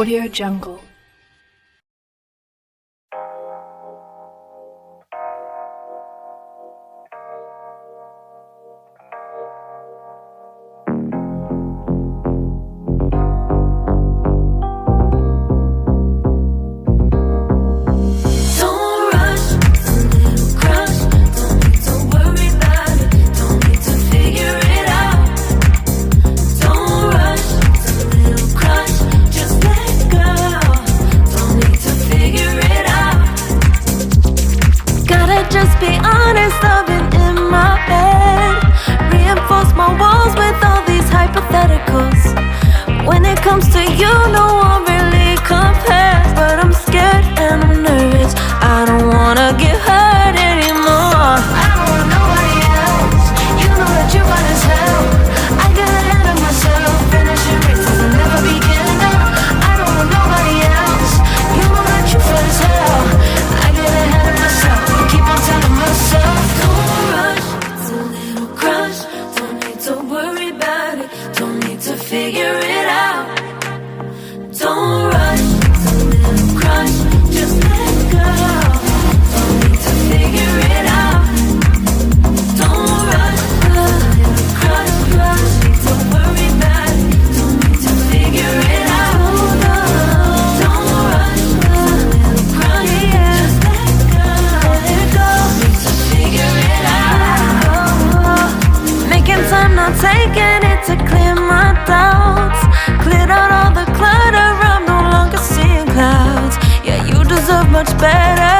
Audio Jungle. Just be honest, I've been in my head. Reinforce my walls with all these hypotheticals. When it comes to you, no one really compares. But I'm scared and I'm nervous. I don't wanna get hurt anymore. I don't want nobody else. You know that you're fine as hell. I get ahead of myself, finishing races and never begin. I don't want nobody else. You know that you're fine as hell. I get ahead of myself. Keep on telling myself, don't rush, it's a little crush. Don't need to worry about it, don't need to figure it out. Don't rush, it's a little crush. Just let go, don't need to figure it out. Don't rush, it's a little crush. Don't worry about it, don't need to figure it out. Don't rush, it's a little crush. Just let go. Making time, not taking it to clear my doubts. Cleared out all the clutter, I'm no longer seeing clouds. Yeah, you deserve much better,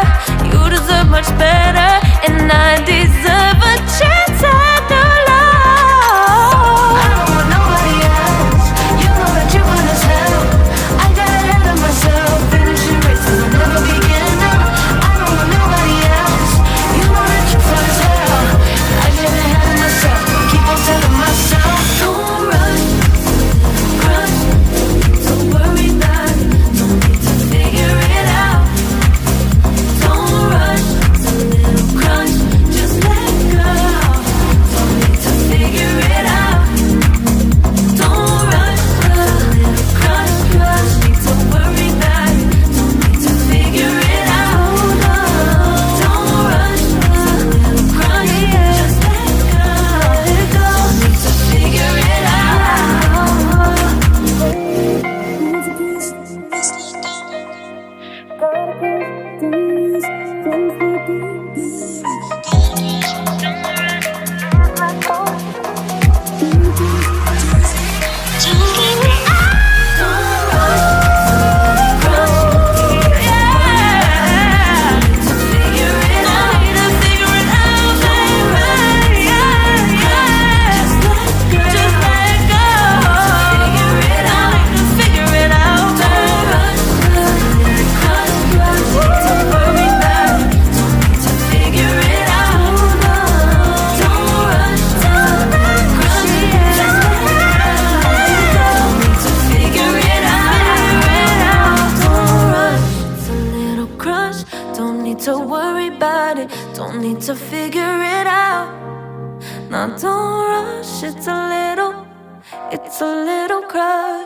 you deserve much better. And I deserve a chance at new love. I don't want nobody else, you know that you're fine as hell. I got ahead of myself, finishing races will never begin. I don't want nobody else, you know that you're fine as hell. I get ahead of myself, keep on telling myself, don't rush, crush, don't worry about it, don't need to figure it out. Don't rush, it's a little crush, just let go, don't need to figure it out. Don't rush, it's a little crush, need to worry about it, don't need to figure it out. Don't rush, it's a little crush, just let go, don't need to figure it to worry about it, don't need to figure it out. Now don't rush, it's a little crush.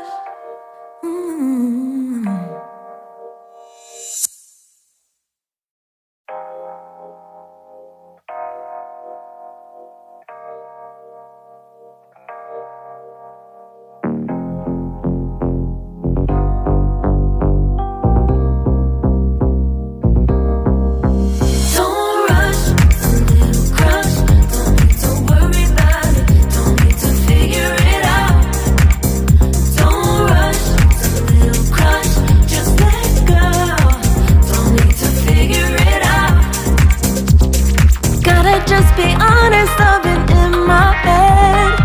Just be honest, I've been in my head.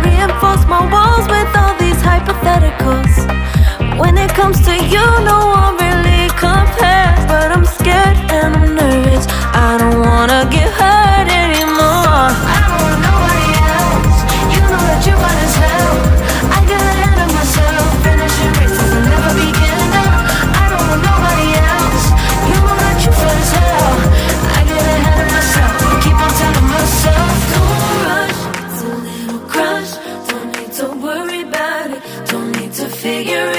Reinforce my walls with all these hypotheticals. When it comes to you, no one really compares. But I'm scared and I'm nervous, I don't wanna get hurt anymore. I don't want nobody else, you know that you're fine as hell. I get ahead of myself, finishing races will never begin. I don't want nobody else, you know that you're fine as hell. I get ahead of myself, keep on telling myself, don't rush, it's a little crush. Don't need to worry about it, don't need to figure it out.